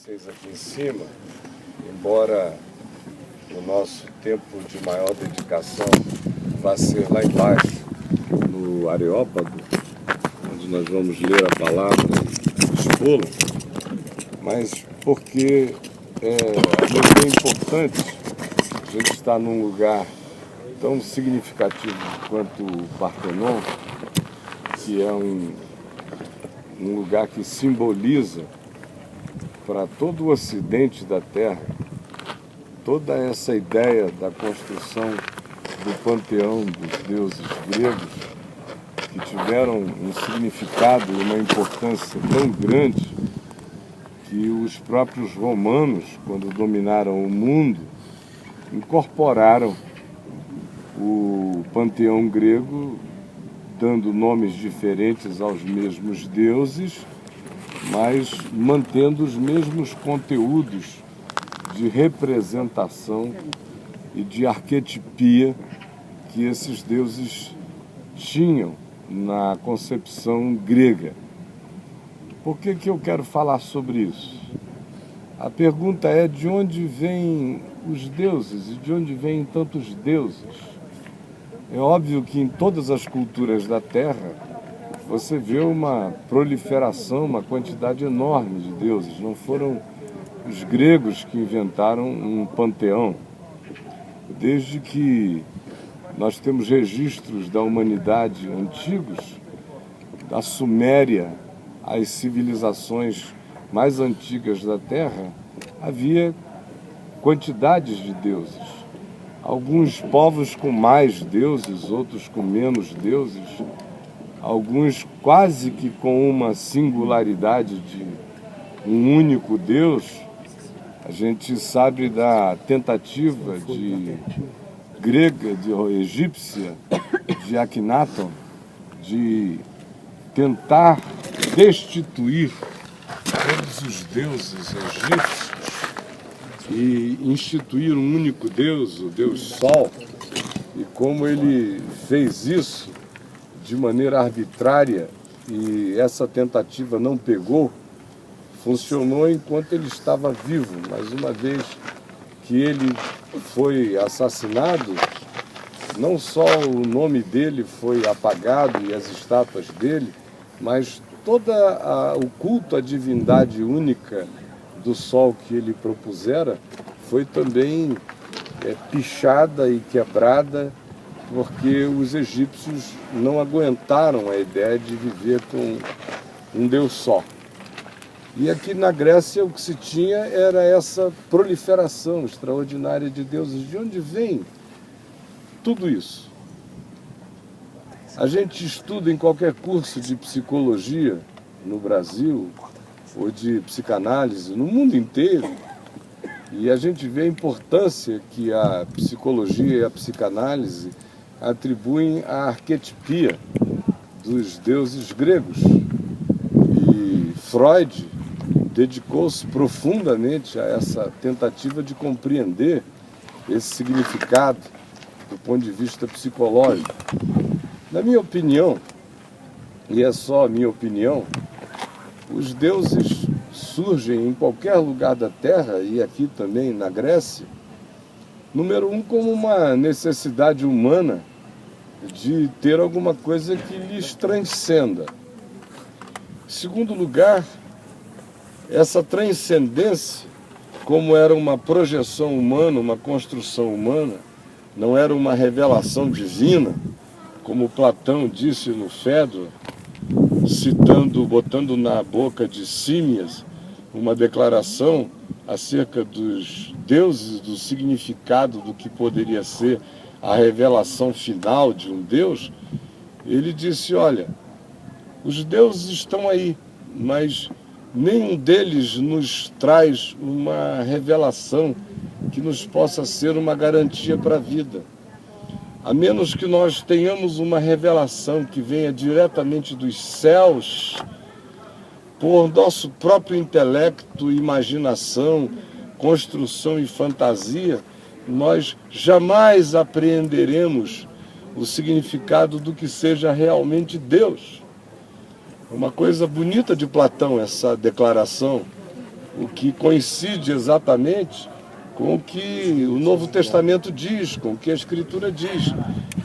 vocês aqui em cima, embora o nosso tempo de maior dedicação vá ser lá embaixo, no Areópago, onde nós vamos ler a palavra e expô-la, mas porque é importante a gente estar num lugar tão significativo quanto o Partenon, que é um lugar que simboliza para todo o ocidente da Terra toda essa ideia da construção do panteão dos deuses gregos, que tiveram um significado e uma importância tão grande que os próprios romanos, quando dominaram o mundo, incorporaram o panteão grego, dando nomes diferentes aos mesmos deuses, mas mantendo os mesmos conteúdos de representação e de arquetipia que esses deuses tinham na concepção grega. Por que eu quero falar sobre isso? A pergunta é: de onde vêm os deuses e de onde vêm tantos deuses? É óbvio que em todas as culturas da Terra você vê uma proliferação, uma quantidade enorme de deuses. Não foram os gregos que inventaram um panteão. Desde que nós temos registros da humanidade antigos, da Suméria às civilizações mais antigas da Terra, havia quantidades de deuses. Alguns povos com mais deuses, outros com menos deuses, alguns quase que com uma singularidade de um único Deus. A gente sabe da tentativa grega, egípcia, de Akhenaton, de tentar destituir todos os deuses egípcios e instituir um único Deus, o Deus Sol. E como ele fez isso de maneira arbitrária e essa tentativa não pegou, funcionou enquanto ele estava vivo, mas uma vez que ele foi assassinado, não só o nome dele foi apagado e as estátuas dele, mas todo o culto à divindade única do Sol que ele propusera foi também pichada e quebrada, porque os egípcios não aguentaram a ideia de viver com um Deus só. E aqui na Grécia o que se tinha era essa proliferação extraordinária de deuses. De onde vem tudo isso? A gente estuda em qualquer curso de psicologia no Brasil, ou de psicanálise no mundo inteiro, e a gente vê a importância que a psicologia e a psicanálise atribuem à arquetipia dos deuses gregos. E Freud dedicou-se profundamente a essa tentativa de compreender esse significado do ponto de vista psicológico. Na minha opinião, e é só a minha opinião, os deuses surgem em qualquer lugar da Terra, e aqui também na Grécia, número um, como uma necessidade humana de ter alguma coisa que lhes transcenda. Em segundo lugar, essa transcendência, como era uma projeção humana, uma construção humana, não era uma revelação divina, como Platão disse no Fedro, botando na boca de Símias uma declaração acerca dos deuses, do significado do que poderia ser a revelação final de um Deus. Ele disse: olha, os deuses estão aí, mas nenhum deles nos traz uma revelação que nos possa ser uma garantia para a vida. A menos que nós tenhamos uma revelação que venha diretamente dos céus, por nosso próprio intelecto, imaginação, construção e fantasia, nós jamais apreenderemos o significado do que seja realmente Deus. É uma coisa bonita de Platão, essa declaração, o que coincide exatamente com o que o Novo Testamento diz, com o que a Escritura diz.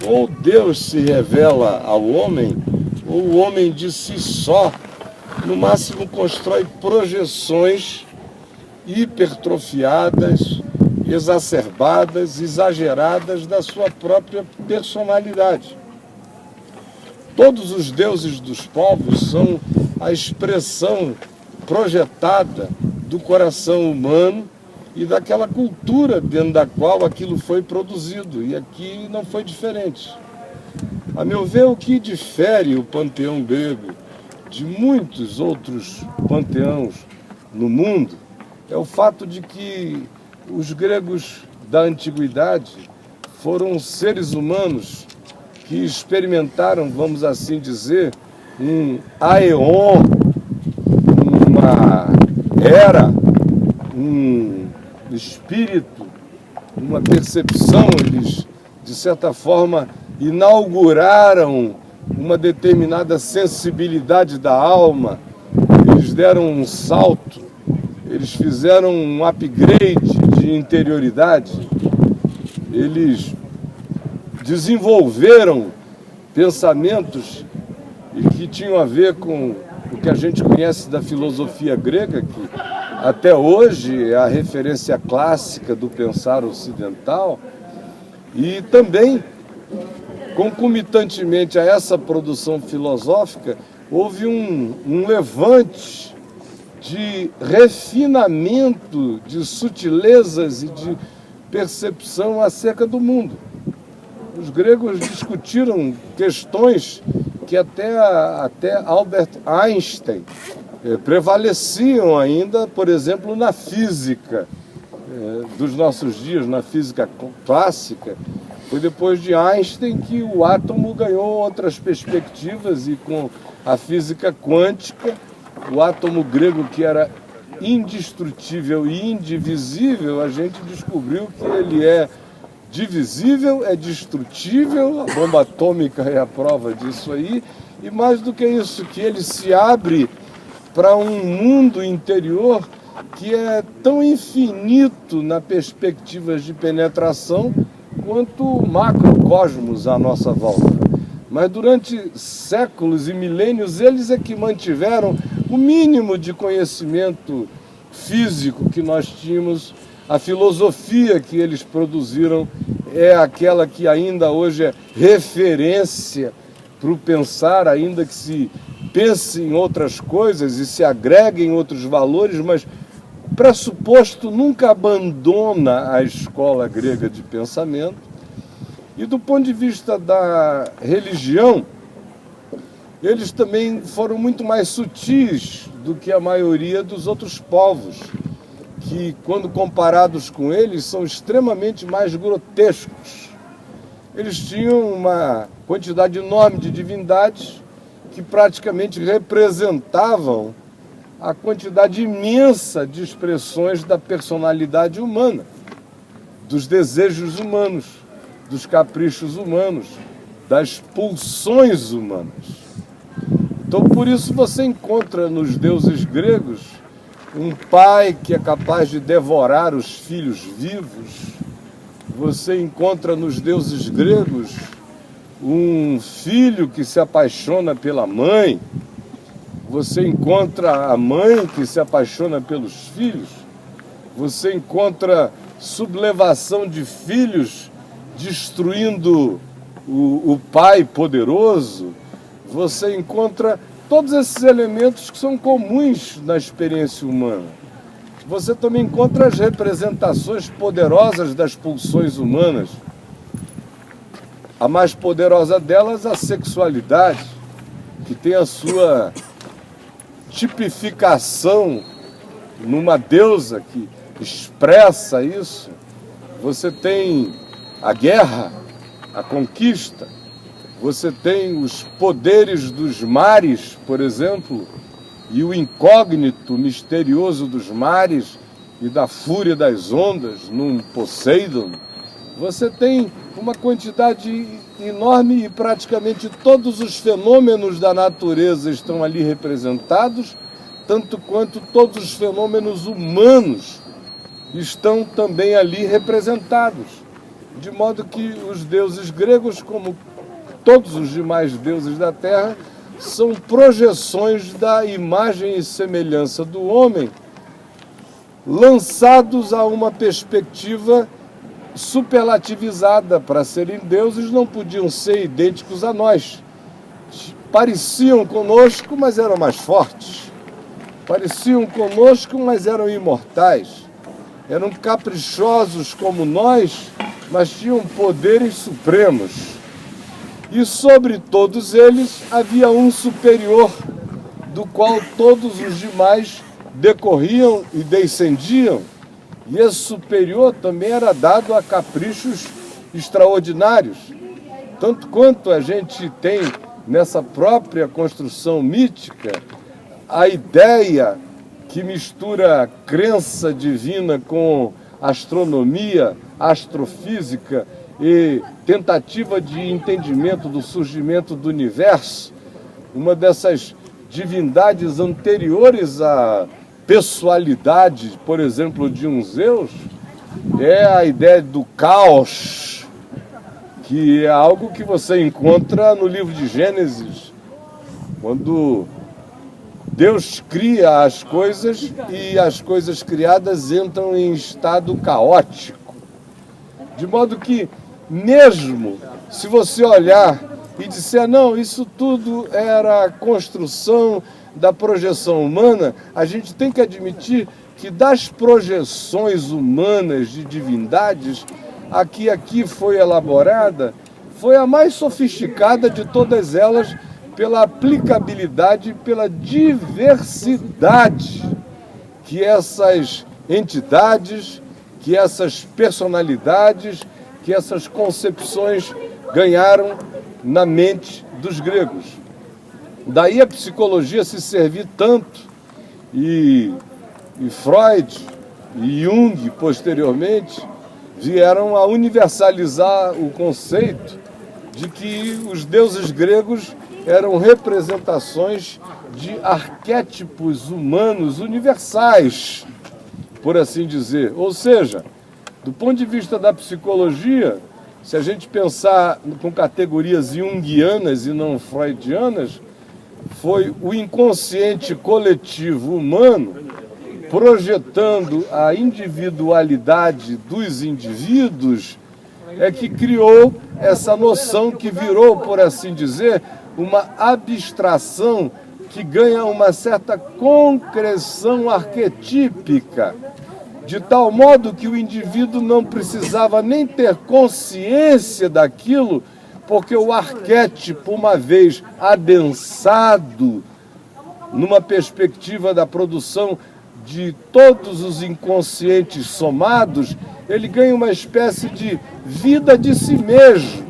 Ou Deus se revela ao homem, ou o homem de si só, no máximo constrói projeções hipertrofiadas, exacerbadas, exageradas da sua própria personalidade. Todos os deuses dos povos são a expressão projetada do coração humano e daquela cultura dentro da qual aquilo foi produzido. E aqui não foi diferente. A meu ver, o que difere o panteão grego de muitos outros panteões no mundo é o fato de que os gregos da antiguidade foram seres humanos que experimentaram, vamos assim dizer, um aeon, uma era, um espírito, uma percepção. Eles, de certa forma, inauguraram uma determinada sensibilidade da alma, eles deram um salto, eles fizeram um upgrade de interioridade, eles desenvolveram pensamentos e que tinham a ver com o que a gente conhece da filosofia grega, que até hoje é a referência clássica do pensar ocidental, e também, concomitantemente a essa produção filosófica, houve um levante de refinamento, de sutilezas e de percepção acerca do mundo. Os gregos discutiram questões que até Albert Einstein prevaleciam ainda, por exemplo, na física dos nossos dias, na física clássica. Foi depois de Einstein que o átomo ganhou outras perspectivas e com a física quântica, o átomo grego, que era indestrutível e indivisível, a gente descobriu que ele é divisível, é destrutível, a bomba atômica é a prova disso aí, e mais do que isso, que ele se abre para um mundo interior que é tão infinito na perspectiva de penetração quanto o macrocosmos à nossa volta. Mas durante séculos e milênios, eles é que mantiveram o mínimo de conhecimento físico que nós tínhamos. A filosofia que eles produziram é aquela que ainda hoje é referência para o pensar, ainda que se pense em outras coisas e se agreguem outros valores, mas o pressuposto nunca abandona a escola grega de pensamento. E do ponto de vista da religião, eles também foram muito mais sutis do que a maioria dos outros povos, que, quando comparados com eles, são extremamente mais grotescos. Eles tinham uma quantidade enorme de divindades que praticamente representavam a quantidade imensa de expressões da personalidade humana, dos desejos humanos, dos caprichos humanos, das pulsões humanas. Então, por isso você encontra nos deuses gregos um pai que é capaz de devorar os filhos vivos. Você encontra nos deuses gregos um filho que se apaixona pela mãe. Você encontra a mãe que se apaixona pelos filhos. Você encontra sublevação de filhos destruindo o pai poderoso. Você encontra todos esses elementos que são comuns na experiência humana. Você também encontra as representações poderosas das pulsões humanas. A mais poderosa delas, a sexualidade, que tem a sua tipificação numa deusa que expressa isso. Você tem a guerra, a conquista. Você tem os poderes dos mares, por exemplo, e o incógnito misterioso dos mares e da fúria das ondas num Poseidon. Você tem uma quantidade enorme e praticamente todos os fenômenos da natureza estão ali representados tanto quanto todos os fenômenos humanos estão também ali representados. De modo que os deuses gregos, como todos os demais deuses da Terra, são projeções da imagem e semelhança do homem, lançados a uma perspectiva superlativizada. Para serem deuses, não podiam ser idênticos a nós. Pareciam conosco, mas eram mais fortes. Pareciam conosco, mas eram imortais. Eram caprichosos como nós, mas tinham poderes supremos. E sobre todos eles havia um superior, do qual todos os demais decorriam e descendiam. E esse superior também era dado a caprichos extraordinários. Tanto quanto a gente tem nessa própria construção mítica a ideia que mistura crença divina com astronomia, astrofísica e tentativa de entendimento do surgimento do universo, uma dessas divindades anteriores à pessoalidade, por exemplo, de um Zeus, é a ideia do caos, que é algo que você encontra no livro de Gênesis, quando Deus cria as coisas e as coisas criadas entram em estado caótico. De modo que, mesmo se você olhar e disser, não, isso tudo era construção da projeção humana, a gente tem que admitir que das projeções humanas de divindades, a que aqui foi elaborada, foi a mais sofisticada de todas elas, pela aplicabilidade, pela diversidade que essas entidades, que essas personalidades, que essas concepções ganharam na mente dos gregos. Daí a psicologia se servir tanto, e Freud e Jung, posteriormente, vieram a universalizar o conceito de que os deuses gregos eram representações de arquétipos humanos universais, por assim dizer. Ou seja, do ponto de vista da psicologia, se a gente pensar com categorias junguianas e não freudianas, foi o inconsciente coletivo humano projetando a individualidade dos indivíduos é que criou essa noção que virou, por assim dizer, uma abstração que ganha uma certa concreção arquetípica, de tal modo que o indivíduo não precisava nem ter consciência daquilo, porque o arquétipo, uma vez adensado numa perspectiva da produção de todos os inconscientes somados, ele ganha uma espécie de vida de si mesmo,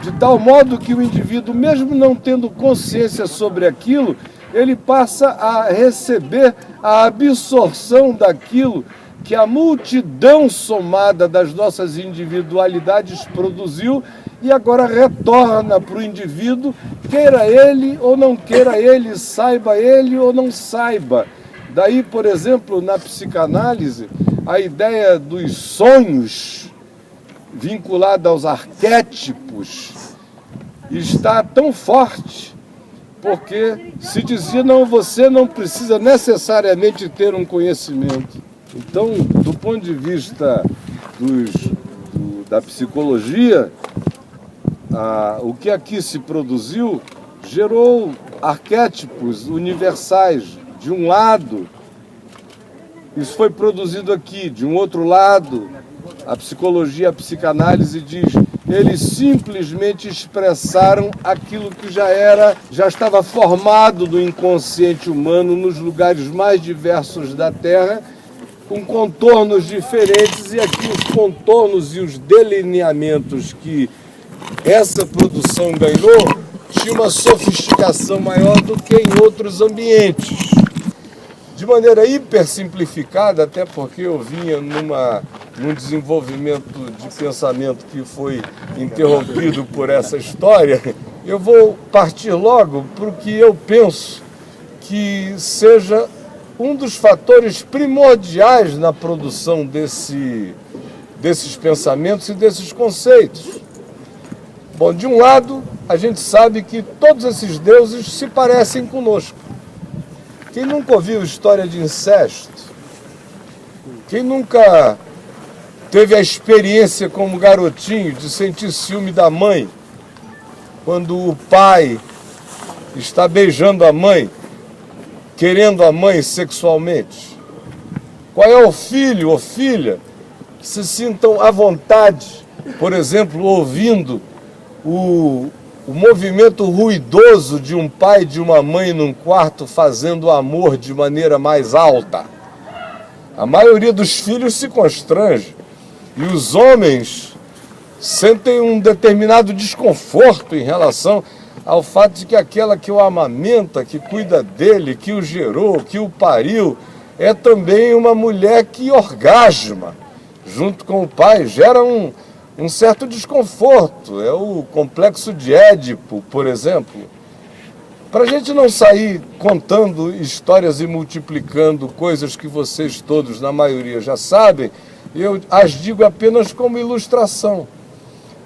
de tal modo que o indivíduo, mesmo não tendo consciência sobre aquilo, ele passa a receber a absorção daquilo que a multidão somada das nossas individualidades produziu e agora retorna para o indivíduo, queira ele ou não queira ele, saiba ele ou não saiba. Daí, por exemplo, na psicanálise, a ideia dos sonhos vinculada aos arquétipos está tão forte, porque se dizia, não, você não precisa necessariamente ter um conhecimento. Então, do ponto de vista da psicologia, o que aqui se produziu gerou arquétipos universais. De um lado, isso foi produzido aqui. De um outro lado, a psicologia, a psicanálise diz, eles simplesmente expressaram aquilo que já estava formado do inconsciente humano nos lugares mais diversos da Terra, com contornos diferentes, e aqui os contornos e os delineamentos que essa produção ganhou tinha uma sofisticação maior do que em outros ambientes. De maneira hiper simplificada, até porque eu vinha num desenvolvimento de pensamento que foi interrompido por essa história, eu vou partir logo para o que eu penso que seja um dos fatores primordiais na produção desses pensamentos e desses conceitos. Bom, de um lado, a gente sabe que todos esses deuses se parecem conosco. Quem nunca ouviu história de incesto? Quem nunca teve a experiência como garotinho de sentir ciúme da mãe, quando o pai está beijando a mãe, querendo a mãe sexualmente? Qual é o filho ou filha que se sintam à vontade, por exemplo, ouvindo o movimento ruidoso de um pai e de uma mãe num quarto fazendo amor de maneira mais alta? A maioria dos filhos se constrange e os homens sentem um determinado desconforto em relação ao fato de que aquela que o amamenta, que cuida dele, que o gerou, que o pariu, é também uma mulher que orgasma junto com o pai, gera um certo desconforto. É o complexo de Édipo, por exemplo. Para a gente não sair contando histórias e multiplicando coisas que vocês todos, na maioria, já sabem, eu as digo apenas como ilustração.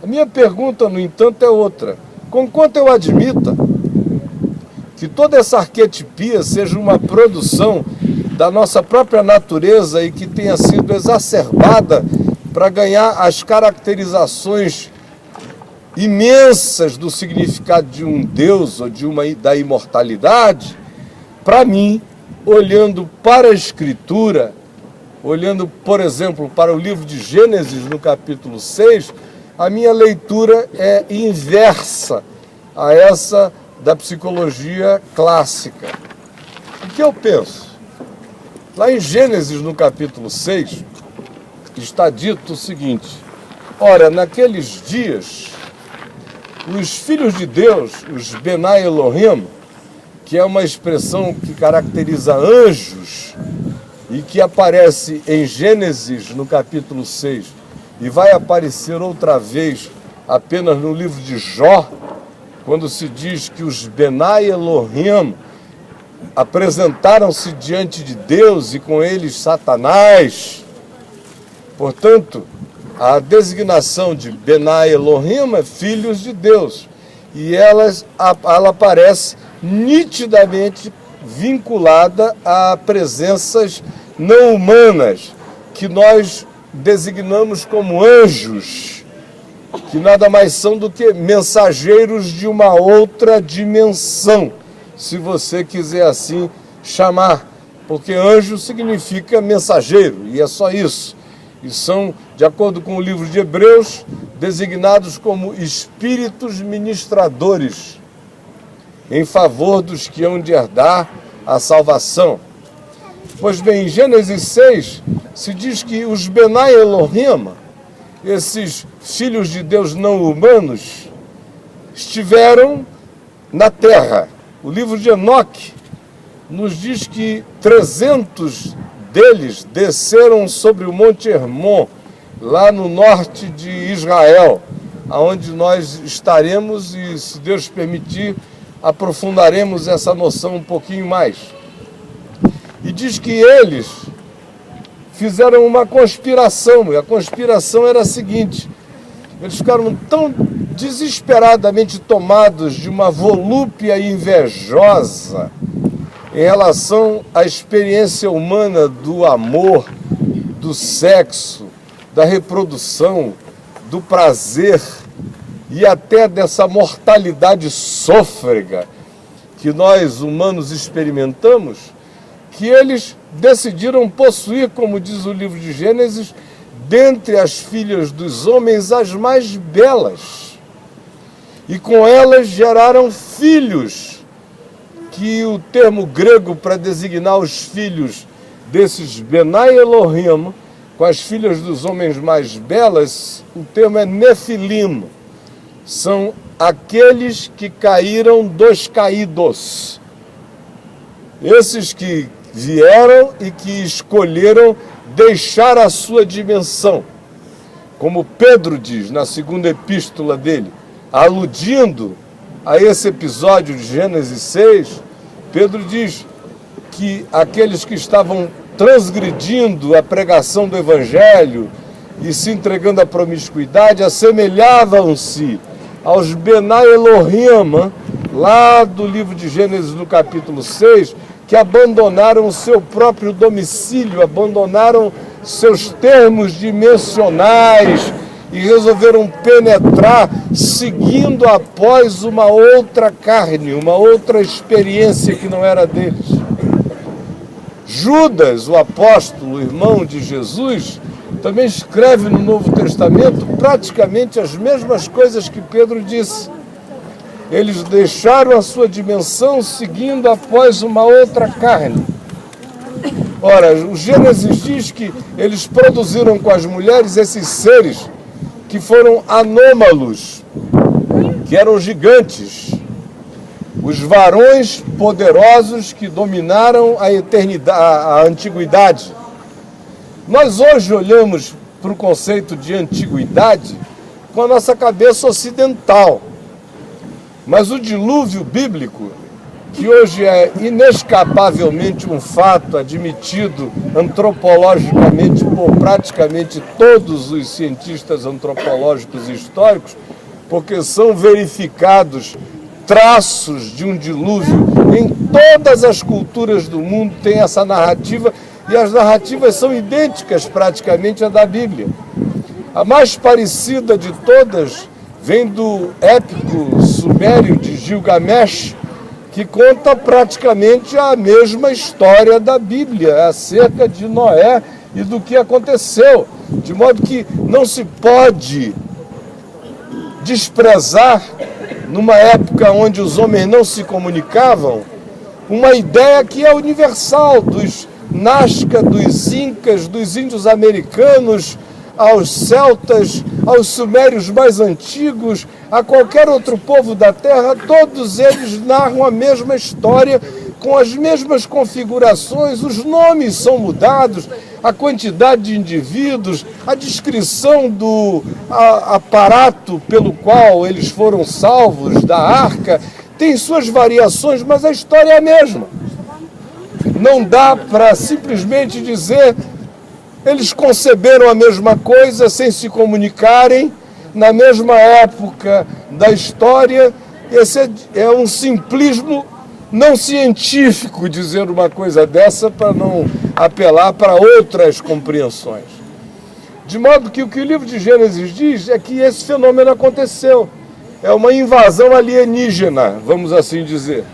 A minha pergunta, no entanto, é outra. Conquanto eu admita que toda essa arquetipia seja uma produção da nossa própria natureza e que tenha sido exacerbada para ganhar as caracterizações imensas do significado de um Deus ou da imortalidade, para mim, olhando para a Escritura, olhando, por exemplo, para o livro de Gênesis, no capítulo 6, a minha leitura é inversa a essa da psicologia clássica. O que eu penso? Lá em Gênesis, no capítulo 6, está dito o seguinte: ora, naqueles dias, os filhos de Deus, os Benai Elohim, que é uma expressão que caracteriza anjos e que aparece em Gênesis, no capítulo 6, e vai aparecer outra vez apenas no livro de Jó, quando se diz que os Benai Elohim apresentaram-se diante de Deus e com eles Satanás. Portanto, a designação de Benai Elohim é filhos de Deus. E ela aparece nitidamente vinculada a presenças não humanas, que nós designamos como anjos, que nada mais são do que mensageiros de uma outra dimensão, se você quiser assim chamar, porque anjo significa mensageiro, e é só isso. E são, de acordo com o livro de Hebreus, designados como espíritos ministradores em favor dos que hão de herdar a salvação. Pois bem, em Gênesis 6, se diz que os Benai Elohim, esses filhos de Deus não humanos, estiveram na terra. O livro de Enoque nos diz que 300 deles desceram sobre o Monte Hermon, lá no norte de Israel, aonde nós estaremos e, se Deus permitir, aprofundaremos essa noção um pouquinho mais. E diz que eles fizeram uma conspiração, e a conspiração era a seguinte: eles ficaram tão desesperadamente tomados de uma volúpia invejosa em relação à experiência humana do amor, do sexo, da reprodução, do prazer e até dessa mortalidade sôfrega que nós humanos experimentamos, que eles decidiram possuir, como diz o livro de Gênesis, dentre as filhas dos homens as mais belas. E com elas geraram filhos, que o termo grego para designar os filhos desses Benai Elohim, com as filhas dos homens mais belas, o termo é Nefilim. São aqueles que caíram dos caídos. Esses que vieram e que escolheram deixar a sua dimensão. Como Pedro diz na segunda epístola dele, aludindo a esse episódio de Gênesis 6, Pedro diz: que aqueles que estavam transgredindo a pregação do Evangelho e se entregando à promiscuidade assemelhavam-se aos Benai Elohim, lá do livro de Gênesis, no capítulo 6, que abandonaram o seu próprio domicílio, abandonaram seus termos dimensionais e resolveram penetrar seguindo após uma outra carne, uma outra experiência que não era deles. Judas, o apóstolo, o irmão de Jesus, também escreve no Novo Testamento praticamente as mesmas coisas que Pedro disse. Eles deixaram a sua dimensão seguindo após uma outra carne. Ora, o Gênesis diz que eles produziram com as mulheres esses seres que foram anômalos, que eram gigantes, os varões poderosos que dominaram a eternidade, a antiguidade. Nós hoje olhamos para o conceito de antiguidade com a nossa cabeça ocidental. Mas o dilúvio bíblico, que hoje é inescapavelmente um fato admitido antropologicamente por praticamente todos os cientistas antropológicos e históricos, porque são verificados traços de um dilúvio em todas as culturas do mundo, tem essa narrativa, e as narrativas são idênticas praticamente à da Bíblia. A mais parecida de todas vem do épico sumério de Gilgamesh, que conta praticamente a mesma história da Bíblia, acerca de Noé e do que aconteceu. De modo que não se pode desprezar, numa época onde os homens não se comunicavam, uma ideia que é universal, dos Nazca, dos Incas, dos índios americanos, aos celtas, aos sumérios mais antigos, a qualquer outro povo da terra, todos eles narram a mesma história, com as mesmas configurações, os nomes são mudados, a quantidade de indivíduos, a descrição do aparato pelo qual eles foram salvos, da arca, tem suas variações, mas a história é a mesma. Não dá para simplesmente dizer eles conceberam a mesma coisa sem se comunicarem na mesma época da história. Esse é um simplismo não científico dizer uma coisa dessa para não apelar para outras compreensões. De modo que o que o livro de Gênesis diz é que esse fenômeno aconteceu. É uma invasão alienígena, vamos assim dizer.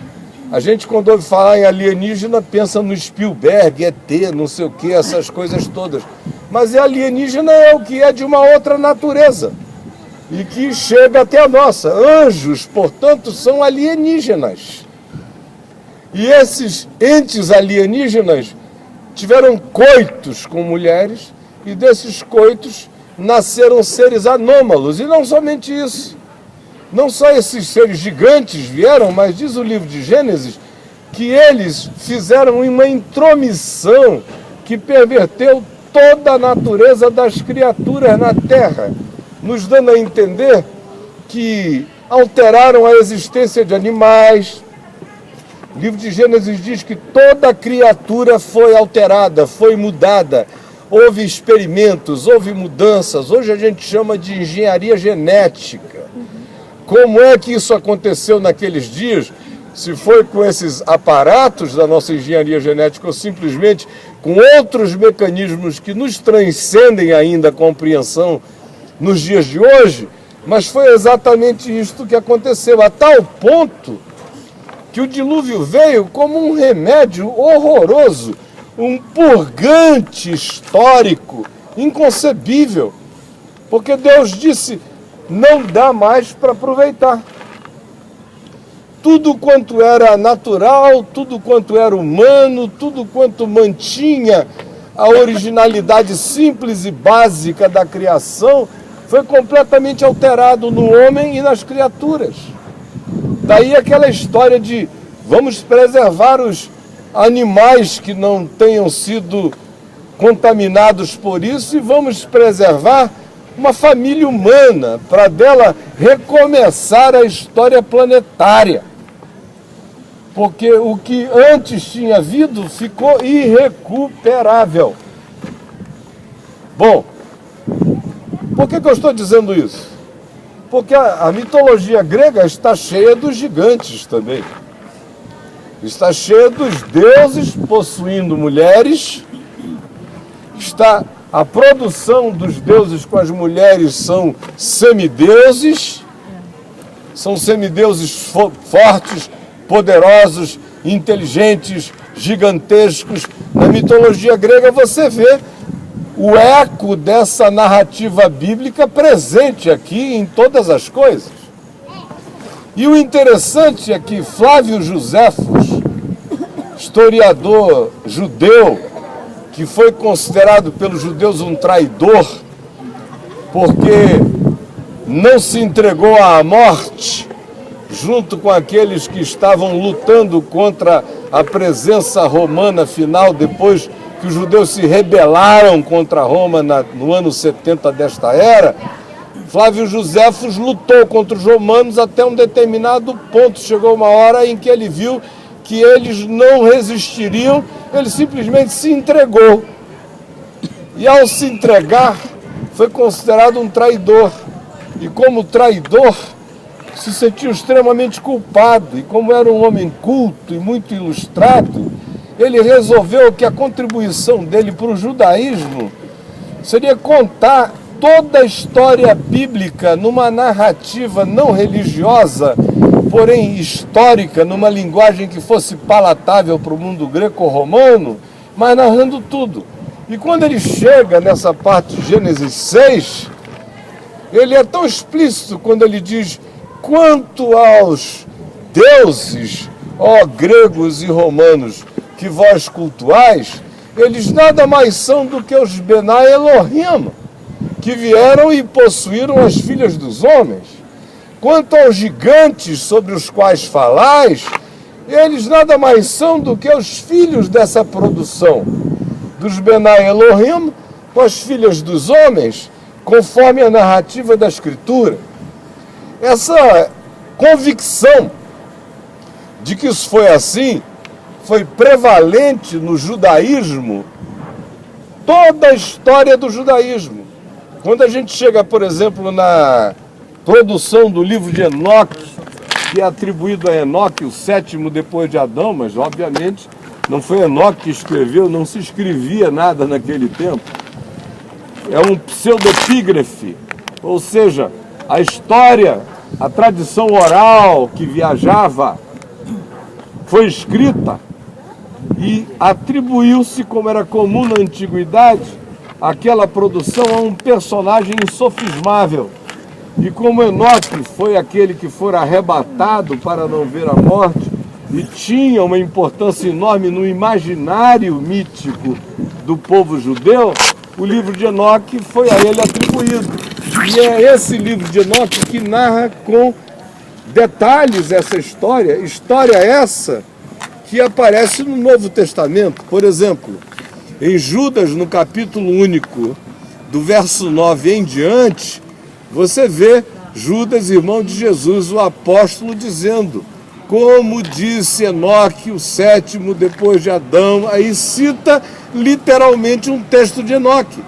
A gente, quando ouve falar em alienígena, pensa no Spielberg, ET, não sei o que, essas coisas todas. Mas alienígena é o que é de uma outra natureza e que chega até a nossa. Anjos, portanto, são alienígenas. E esses entes alienígenas tiveram coitos com mulheres e desses coitos nasceram seres anômalos. E não somente isso. Não só esses seres gigantes vieram, mas diz o livro de Gênesis que eles fizeram uma intromissão que perverteu toda a natureza das criaturas na terra, nos dando a entender que alteraram a existência de animais. O livro de Gênesis diz que toda criatura foi alterada, foi mudada. Houve experimentos, houve mudanças. Hoje a gente chama de engenharia genética. Como é que isso aconteceu naqueles dias? Se foi com esses aparatos da nossa engenharia genética ou simplesmente com outros mecanismos que nos transcendem ainda a compreensão nos dias de hoje, mas foi exatamente isto que aconteceu, a tal ponto que o dilúvio veio como um remédio horroroso, um purgante histórico, inconcebível, porque Deus disse: não dá mais para aproveitar. Tudo quanto era natural, tudo quanto era humano, tudo quanto mantinha a originalidade simples e básica da criação, foi completamente alterado no homem e nas criaturas. Daí aquela história de vamos preservar os animais que não tenham sido contaminados por isso e vamos preservar uma família humana, para dela recomeçar a história planetária. porque o que antes tinha havido ficou irrecuperável. Bom, por que eu estou dizendo isso? Porque a mitologia grega está cheia dos gigantes também. Está cheia dos deuses possuindo mulheres. A produção dos deuses com as mulheres são semideuses. São semideuses fortes, poderosos, inteligentes, gigantescos. Na mitologia grega você vê o eco dessa narrativa bíblica presente aqui em todas as coisas. E o interessante é que Flávio Joséfos, historiador judeu, que foi considerado pelos judeus um traidor, porque não se entregou à morte, junto com aqueles que estavam lutando contra a presença romana final, depois que os judeus se rebelaram contra Roma no ano 70 desta era. Flávio Joséfos lutou contra os romanos até um determinado ponto. Chegou uma hora em que ele viu que eles não resistiriam, ele simplesmente se entregou. E ao se entregar, foi considerado um traidor. E como traidor, se sentiu extremamente culpado. E como era um homem culto e muito ilustrado, ele resolveu que a contribuição dele para o judaísmo seria contar toda a história bíblica numa narrativa não religiosa, porém histórica, numa linguagem que fosse palatável para o mundo greco-romano, mas narrando tudo. E quando ele chega nessa parte de Gênesis 6, ele é tão explícito quando ele diz: quanto aos deuses, ó gregos e romanos, que vós cultuais, eles nada mais são do que os Benai Elohim, que vieram e possuíram as filhas dos homens. Quanto aos gigantes sobre os quais falais, eles nada mais são do que os filhos dessa produção, dos Benai Elohim com as filhas dos homens, conforme a narrativa da Escritura. Essa convicção de que isso foi assim foi prevalente no judaísmo, toda a história do judaísmo. Quando a gente chega, por exemplo, na produção do livro de Enoque, que é atribuído a Enoque, o sétimo depois de Adão, mas obviamente não foi Enoque que escreveu, não se escrevia nada naquele tempo. É um pseudepígrafe, ou seja, a história, a tradição oral que viajava foi escrita e atribuiu-se, como era comum na antiguidade, aquela produção a um personagem insofismável. E como Enoque foi aquele que fora arrebatado para não ver a morte e tinha uma importância enorme no imaginário mítico do povo judeu, o livro de Enoque foi a ele atribuído. E é esse livro de Enoque que narra com detalhes essa história essa que aparece no Novo Testamento. Por exemplo, em Judas, no capítulo único, do verso 9 em diante, você vê Judas, irmão de Jesus, o apóstolo, dizendo: como disse Enoque, o sétimo depois de Adão. Aí cita literalmente um texto de Enoque.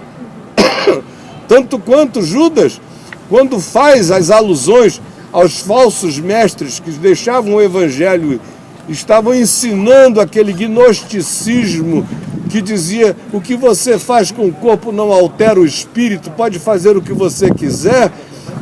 Tanto quanto Judas, quando faz as alusões aos falsos mestres que deixavam o evangelho, estavam ensinando aquele gnosticismo que dizia: o que você faz com o corpo não altera o espírito, pode fazer o que você quiser.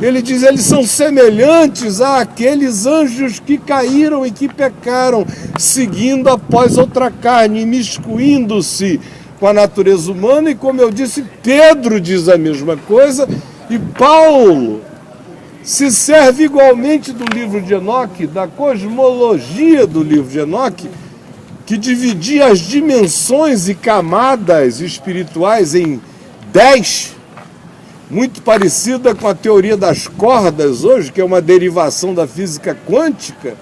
Ele diz: eles são semelhantes àqueles anjos que caíram e que pecaram, seguindo após outra carne, imiscuindo-se com a natureza humana. E como eu disse, Pedro diz a mesma coisa, e Paulo se serve igualmente do livro de Enoque, da cosmologia do livro de Enoque, que dividia as dimensões e camadas espirituais em 10, muito parecida com a teoria das cordas hoje, que é uma derivação da física quântica,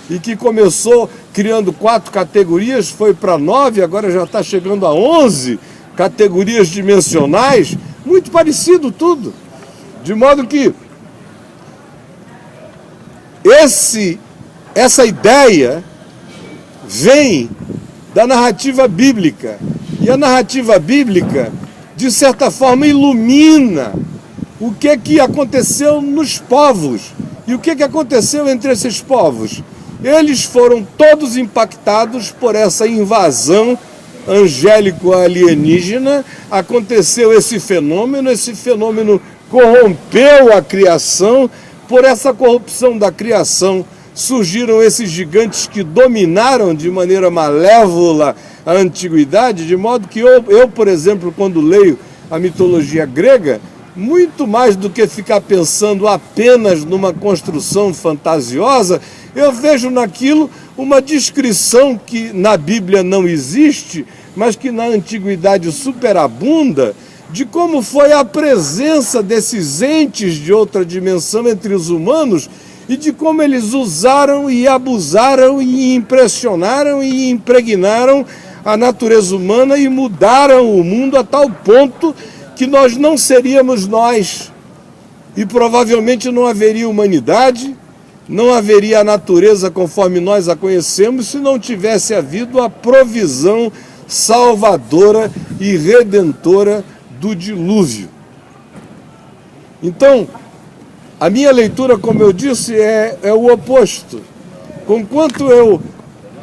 e que começou criando 4 categorias, foi para 9, agora já está chegando a 11 categorias dimensionais, muito parecido tudo. De modo que essa ideia vem da narrativa bíblica. E a narrativa bíblica, de certa forma, ilumina o que aconteceu nos povos. E o que aconteceu entre esses povos? Eles foram todos impactados por essa invasão angélico-alienígena. Aconteceu esse fenômeno corrompeu a criação. Por essa corrupção da criação, surgiram esses gigantes que dominaram de maneira malévola a antiguidade, de modo que eu, por exemplo, quando leio a mitologia grega, muito mais do que ficar pensando apenas numa construção fantasiosa, eu vejo naquilo uma descrição que na Bíblia não existe, mas que na antiguidade superabunda, de como foi a presença desses entes de outra dimensão entre os humanos e de como eles usaram e abusaram e impressionaram e impregnaram a natureza humana e mudaram o mundo a tal ponto que nós não seríamos nós. E provavelmente não haveria humanidade, não haveria a natureza conforme nós a conhecemos se não tivesse havido a provisão salvadora e redentora do dilúvio. Então, a minha leitura, como eu disse, é o oposto. Conquanto eu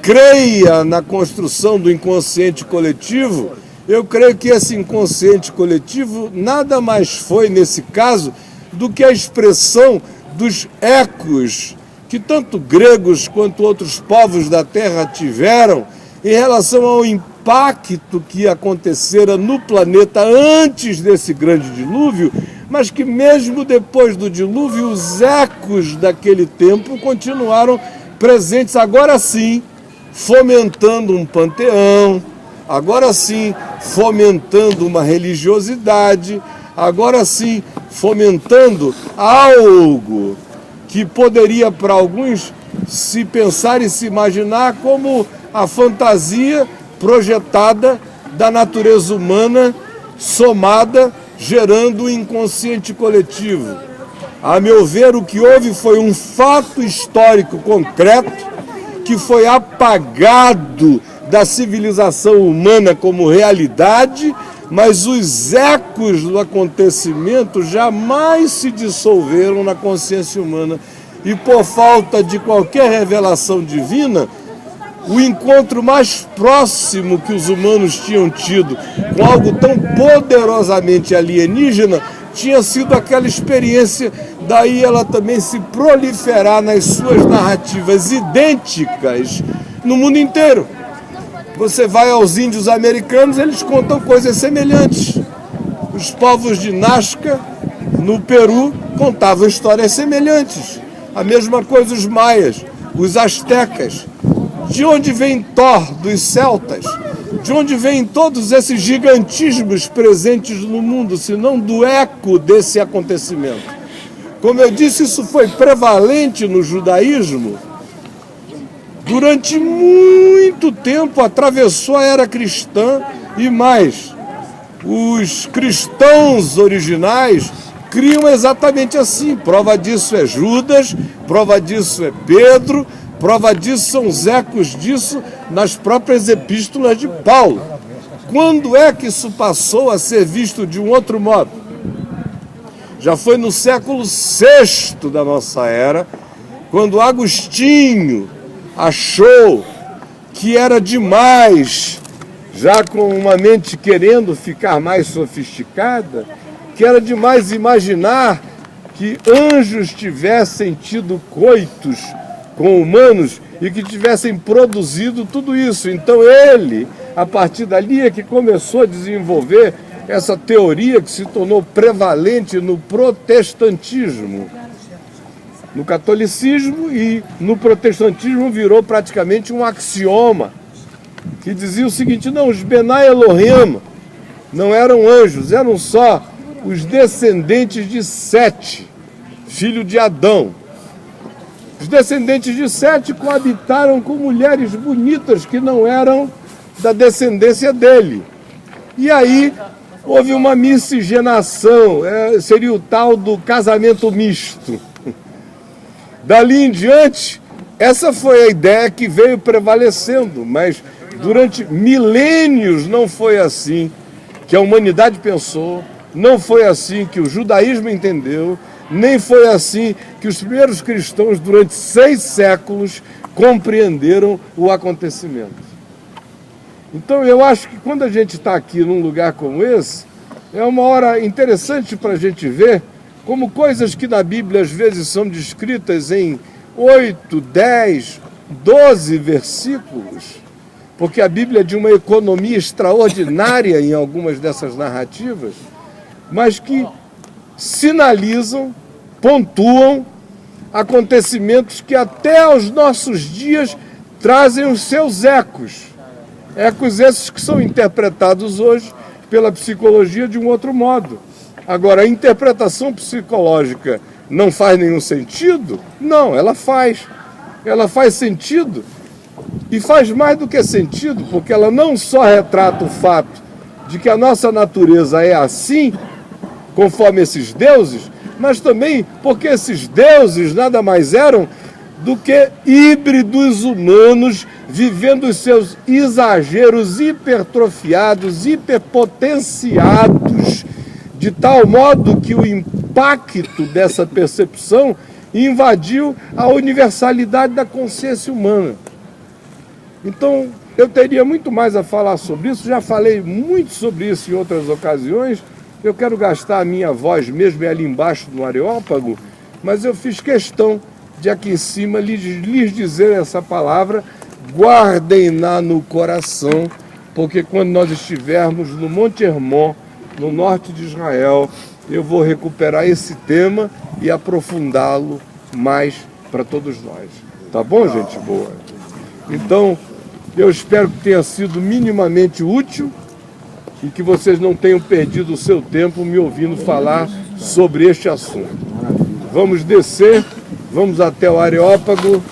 creia na construção do inconsciente coletivo, eu creio que esse inconsciente coletivo nada mais foi, nesse caso, do que a expressão dos ecos que tanto gregos quanto outros povos da Terra tiveram em relação ao impacto que acontecera no planeta antes desse grande dilúvio, mas que mesmo depois do dilúvio, os ecos daquele tempo continuaram presentes, agora sim, fomentando um panteão, agora sim, fomentando uma religiosidade, agora sim, fomentando algo que poderia para alguns se pensar e se imaginar como a fantasia projetada da natureza humana somada, gerando o inconsciente coletivo. A meu ver, o que houve foi um fato histórico concreto que foi apagado da civilização humana como realidade, mas os ecos do acontecimento jamais se dissolveram na consciência humana. E por falta de qualquer revelação divina, o encontro mais próximo que os humanos tinham tido com algo tão poderosamente alienígena tinha sido aquela experiência, daí ela também se proliferar nas suas narrativas idênticas no mundo inteiro. Você vai aos índios americanos, eles contam coisas semelhantes. Os povos de Nazca, no Peru, contavam histórias semelhantes. A mesma coisa os maias, os astecas. De onde vem Thor, dos celtas? De onde vêm todos esses gigantismos presentes no mundo, senão do eco desse acontecimento? Como eu disse, isso foi prevalente no judaísmo. Durante muito tempo atravessou a era cristã e mais. Os cristãos originais criam exatamente assim. Prova disso é Judas, prova disso é Pedro, prova disso são os ecos disso nas próprias epístolas de Paulo. Quando é que isso passou a ser visto de um outro modo? Já foi no século VI da nossa era, quando Agostinho achou que era demais, já com uma mente querendo ficar mais sofisticada, que era demais imaginar que anjos tivessem tido coitos com humanos e que tivessem produzido tudo isso. Então ele, a partir dali, é que começou a desenvolver essa teoria que se tornou prevalente no protestantismo. No catolicismo e no protestantismo virou praticamente um axioma, que dizia o seguinte: não, os Benai Elohim não eram anjos, eram só os descendentes de Sete, filho de Adão. Os descendentes de Sete coabitaram com mulheres bonitas que não eram da descendência dele. E aí houve uma miscigenação, seria o tal do casamento misto. Dali em diante, Essa foi a ideia que veio prevalecendo, mas durante milênios não foi assim que a humanidade pensou, não foi assim que o judaísmo entendeu, nem foi assim que os primeiros cristãos, durante 6 séculos, compreenderam o acontecimento. Então eu acho que quando a gente está aqui num lugar como esse, é uma hora interessante para a gente ver como coisas que na Bíblia às vezes são descritas em 8, 10, 12 versículos, porque a Bíblia é de uma economia extraordinária em algumas dessas narrativas, mas que sinalizam, pontuam acontecimentos que até aos nossos dias trazem os seus ecos. Ecos esses que são interpretados hoje pela psicologia de um outro modo. Agora, a interpretação psicológica não faz nenhum sentido? Não, ela faz. Ela faz sentido. E faz mais do que sentido, porque ela não só retrata o fato de que a nossa natureza é assim, conforme esses deuses, mas também porque esses deuses nada mais eram do que híbridos humanos vivendo os seus exageros hipertrofiados, hiperpotenciados, de tal modo que o impacto dessa percepção invadiu a universalidade da consciência humana. Então, eu teria muito mais a falar sobre isso, já falei muito sobre isso em outras ocasiões. Eu quero gastar a minha voz mesmo ali embaixo no Areópago, mas eu fiz questão de aqui em cima lhes dizer essa palavra, guardem-na no coração, porque quando nós estivermos no Monte Hermon, no norte de Israel, eu vou recuperar esse tema e aprofundá-lo mais para todos nós. Tá bom, gente boa? Então, eu espero que tenha sido minimamente útil e que vocês não tenham perdido o seu tempo me ouvindo falar sobre este assunto. Vamos descer, vamos até o Areópago.